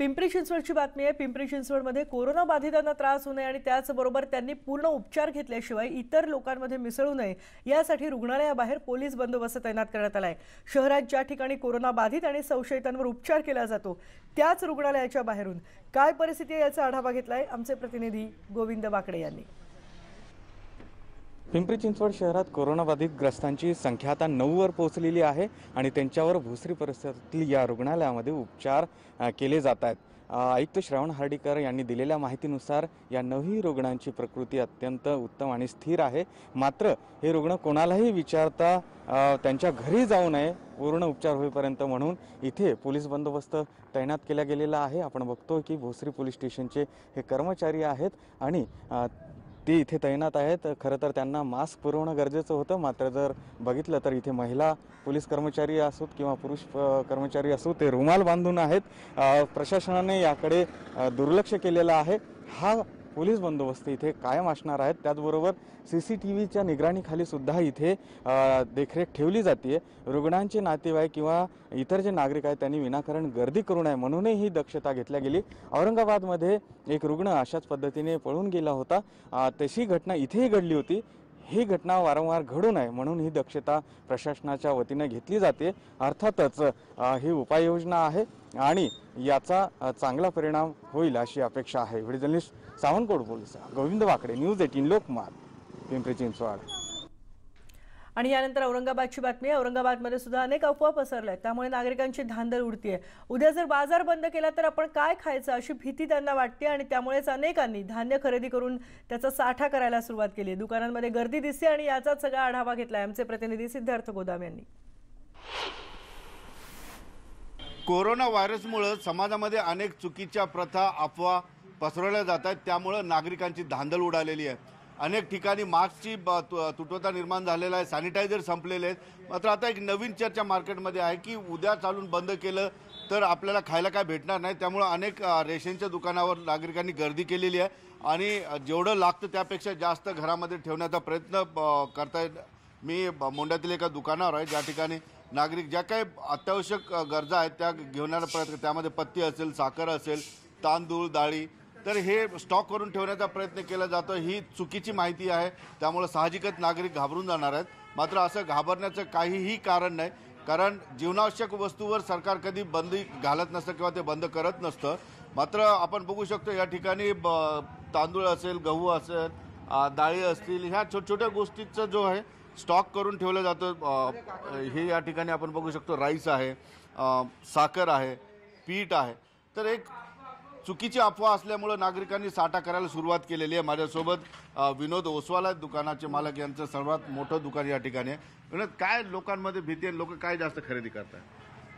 पिंपरी चिंचवडची बातमी आहे। पिंपरी चिंचवडमध्ये कोरोना बाधितांना त्रास होऊ नये आणि त्याचबरोबर त्यांनी पूर्ण उपचार घेतल्याशिवाय इतर लोकांमध्ये मिसळू नये यासाठी रुग्णालयाबाहेर पोलीस बंदोबस्त तैनात करण्यात आला आहे। शहरात ज्या ठिकाणी कोरोना बाधित आणि संशयितांवर उपचार केला जातो त्याच रुग्णालयाच्या बाहेरून काय परिस्थिती आहे याचा आढावा घेतलाय आमचे प्रतिनिधी गोविंद बाकडे यांनी। पिंपरी चिंचवड शहरात कोरोनाबाधित ग्रस्तांची संख्या आता 9 वर पोहोचलेली आहे आणि त्यांच्यावर भोसरी परिसरातील या रुग्णालयामध्ये उपचार केले जात आहेत। आयुक्त श्रावण हर्डीकर यांनी दिलेल्या माहितीनुसार या 9 रुग्णांची प्रकृती अत्यंत उत्तम आणि स्थिर आहे। मात्र हे रुग्ण कोणालाही विचारता त्यांच्या घरी जाऊ नये पूर्ण उपचार होईपर्यंत म्हणून इथे पोलीस बंदोबस्त तैनात केला गेलेला आहे। आपण बघतो की भोसरी पोलीस स्टेशनचे हे कर्मचारी आहेत आणि ते इथे तैनात आहेत। खरं तर त्यांना मास्क पुरवणं गरजेचं होतं, मात्र जर बघितलं तर इथे महिला पोलीस कर्मचारी असोत किंवा पुरुष कर्मचारी असो ते रुमाल बांधून आहेत। प्रशासनाने याकडे दुर्लक्ष केलेलं आहे। हा पोलीस बंदोबस्त इथे कायम असणार आहे। त्याचबरोबर CCTVच्या निगराणीखाली सुद्धा इथे देखरेख ठेवली जाते। रुग्णांचे नातेवाईक किंवा इतर जे नागरिक आहेत त्यांनी विनाकारण गर्दी करू नये म्हणूनही ही दक्षता घेतली गेली। औरंगाबादमध्ये एक रुग्ण अशाच पद्धतीने पळून गेला होता, तशी घटना इथेही घडली होती। ही घटना वारंवार घडू नये म्हणून ही दक्षता प्रशासनाच्या वतीने घेतली जाते। अर्थातच ही उपाययोजना आहे आणि याचा चांगला परिणाम होईल अशी अपेक्षा आहे। व्हिडिओ जर्नलिस्ट सावंतकोट पोलीस गोविंद वाकडे, न्यूज 18 लोकमत, पिंपरी चिंचवड। आणि यानंतर औरंगाबादची बातमी आहे। औरंगाबादमध्ये सुद्धा अनेक अफवा पसरल्या आहेत, त्यामुळे नागरिकांची धांदल उडतीये। उद्या जर बाजार बंद केला तर आपण काय खायचं अशी भीती त्यांना वाटते आणि त्यामुळेच अनेकांनी धान्य खरेदी करून त्याचा साठा करायला सुरुवात केली। दुकानांमध्ये गर्दी दिसते आणि याचाच सगळा आढावा घेतलाय आमचे प्रतिनिधी सिद्धार्थ गोदाम यांनी। कोरोना व्हायरसमुळे समाजामध्ये अनेक चुकीच्या प्रथा अफवा पसरवल्या जातात, त्यामुळे नागरिकांची धांदल उडालेली आहे। अनेक ठिकाणी मास्कची तुटवडा निर्माण झालेला आहे, सॅनिटायझर संपलेले आहेत। मात्र आता एक नवीन चर्चा मार्केटमध्ये आहे की उद्या चालून बंद केलं तर आपल्याला खायला काय भेटणार नाही, त्यामुळे अनेक रेशनच्या दुकानावर नागरिकांनी गर्दी केलेली आहे आणि जेवढं लागतं त्यापेक्षा जास्त घरामध्ये ठेवण्याचा प्रयत्न करतायत। मी मोंढ्यातील एका दुकानावर आहे ज्या ठिकाणी नागरिक ज्या काही अत्यावश्यक गरजा आहेत त्या घेण्याचा प्रयत्न, त्यामध्ये पत्ती असेल, साखर असेल, तांदूळ, डाळी, तर हे स्टॉक करून ठेवण्याचा प्रयत्न केला जातो। ही चुकीची माहिती आहे, त्यामुळे साहजिकच नागरिक घाबरून जाणार आहेत। मात्र असं घाबरण्याचं काहीही कारण नाही, कारण जीवनावश्यक वस्तूवर सरकार कधी बंदी घालत नसतं किंवा ते बंद करत नसतं। मात्र आपण बघू शकतो या ठिकाणी तांदूळ असेल, गहू असेल, डाळी असतील, ह्या छोट्या गोष्टीचं जो आहे स्टॉक करून ठेवलं जातं। हे या ठिकाणी आपण बघू शकतो राईस आहे, साखर आहे, पीठ आहे। तर एक चुकीची अफवा असल्यामुळे नागरिकांनी साठा करायला सुरुवात केलेली आहे। माझ्यासोबत विनोद ओसवाल दुकानाचे मालक, यांचं सर्वात मोठं दुकान या ठिकाणी आहे। विनोद, काय लोकांमध्ये भीती आहे, लोक काय जास्त खरेदी करतात?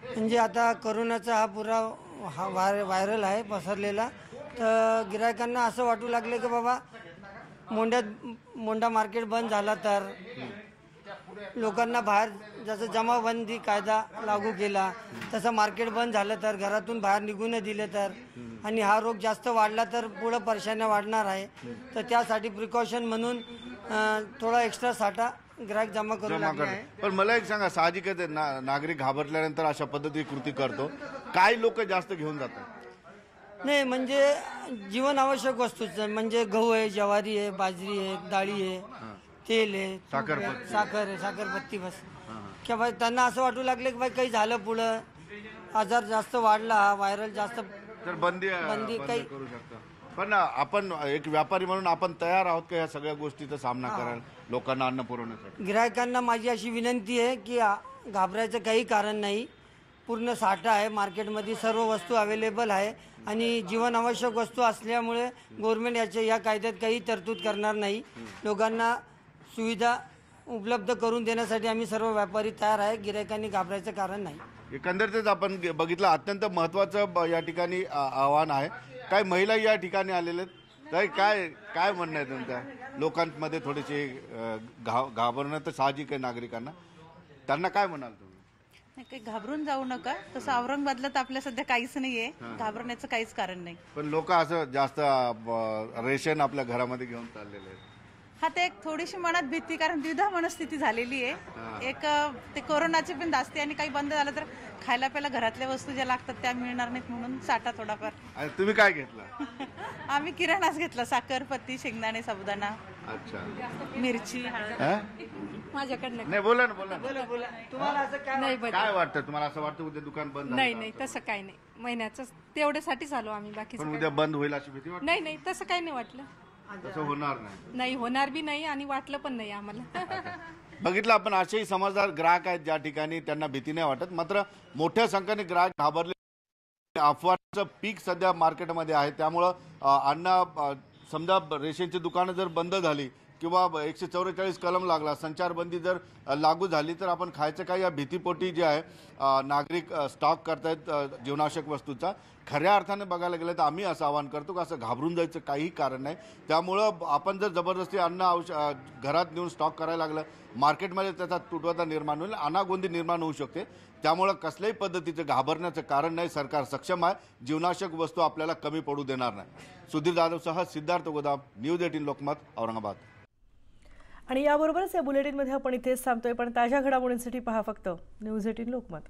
म्हणजे आता कोरोनाचा हा पुरा व्हायरल आहे पसरलेला, तर गिरायकांना असं वाटू लागले की बाबा मोंढा मार्केट बंद झाला तर लोकांना बाहेर, जसं जमावबंदी कायदा लागू केला तसं मार्केट बंद झालं तर घरातून बाहेर निघू न दिले तर, आणि हा रोग जास्त वाढला तर पुढं परेशान्या वाढणार आहे। तर त्यासाठी प्रिकॉशन म्हणून थोडा एक्स्ट्रा साठा ग्राहक जमा करू लागले आहे। पण मला एक सांगा, साहजिकच नागरिक घाबरल्यानंतर अशा पद्धती कृती करतो, काय लोक जास्त घेऊन जातात? नाही, म्हणजे जीवन आवश्यक वस्तूच म्हणजे गहू आहे, ज्वारी आहे, बाजरी आहे, डाळी आहे, तेल आहे, साखर आहे, साखरपत्ती, बस। की बाई त्यांना असं वाटू लागले की बाई काही झालं, पुढं आजार जास्त वाढला, हा व्हायरल जास्त, तर बंदी काही करू शकतो। पण आपण एक व्यापारी म्हणून आपण तयार आहोत का या सगळ्या गोष्टीचा सामना करायला, लोकांना अन्न पुरवण्यासाठी? गिरायकांना माझी अशी विनंती आहे की घाबरायचं काही कारण नाही। पूर्ण साठा आहे मार्केटमध्ये, सर्व वस्तू अवेलेबल आहे आणि जीवनावश्यक वस्तू असल्यामुळे गव्हर्नमेंट या कायद्यात काही तरतूद करणार नाही। लोकांना सुविधा उपलब्ध करून देण्यासाठी आम्ही सर्व व्यापारी तयार आहे, गिरायकांनी घाबरायचं कारण नाही। एकंदरीतच आपण बघितलं, अत्यंत महत्त्वाचं या ठिकाणी आव्हान आहे। काय महिला या ठिकाणी आलेले आहेत, काय म्हणणं आहे तुमच्या? लोकांमध्ये थोडेसे घाबरणं तर साहजिक आहे नागरिकांना, त्यांना काय म्हणाल तुम्ही? नाही, काही घाबरून जाऊ नका, तसं औरंगाबादला तर आपल्या सध्या काहीच नाहीये, घाबरण्याचं काहीच कारण नाही। पण लोक असं जास्त रेशन आपल्या घरामध्ये घेऊन चाललेले आहेत, हा ते एक थोडीशी मनात भीती, कारण द्विधा मनस्थिती झालेली आहे. एक ते कोरोनाची पण दास्ती आणि काही बंद झालं तर खायला प्यायला घरातल्या वस्तू ज्या लागतात त्या मिळणार नाहीत, म्हणून साठा थोडाफार. आणि तुम्ही काय घेतलं? आम्ही किराणाच घेतला, साखर, पत्ती, शेंगदाणे, साबुदाणा, अच्छा. मिरची, हळद. हा? माझ्याकडनं नाही, बोला ना, बोला ना. तुम्हाला असं काय नाही बदल काय वाटतं तुम्हाला? असं वाटतं उद्या दुकान बंद झालं नाही का? नाही तसं काही नाही, महिन्याचं तेवढ्यासाठीच आलो आम्ही, बाकीचं पण काही उद्या बंद होईल अशी भीती वाटते? नाही. नाही तसं काही नाही वाटलं, तसं होणार नाही. नाही होणार बी नाही आणि वाटलं पण नाही आम्हाला. बघितलं आपण, असेही समजदार ग्राहक आहेत ज्या ठिकाणी त्यांना भीती नाही वाटत, मात्र मोठ्या संख्येने ग्राहक घाबरले. अफवाचं पीक सध्या मार्केटमध्ये आहे, त्यामुळं समजा रेशनची दुकानं जर बंद झाली किंवा 144 कलम लागला, संचारबंदी जर लागू झाली, तर आपण खायचं काय या भीतीपोटी जे आहे नागरिक स्टॉक करतायत जीवनावश्यक वस्तूचा. खऱ्या अर्थाने बघायला गेलं तर आम्ही असं आवाहन करतो की असं घाबरून जायचं काही कारण नाही. त्यामुळं आपण जर जबरदस्ती घरात नेऊन स्टॉक करायला लागलं, मार्केटमध्ये त्याचा तुटवडा निर्माण होईल, अनागोंदी निर्माण होऊ शकते. त्यामुळं कसल्याही पद्धतीचं घाबरण्याचं कारण नाही. सरकार सक्षम आहे, जीवनावश्यक वस्तू आपल्याला कमी पडू देणार नाही. सुधीर जाधवसह सिद्धार्थ गोदाम, न्यूज 18 लोकमत, औरंगाबाद. आणि याबरोबरच या बुलेटिनमध्ये आपण इथेच थांबतोय, पण ताज्या घडामोडींसाठी पहा फक्त न्यूज 18 लोकमत.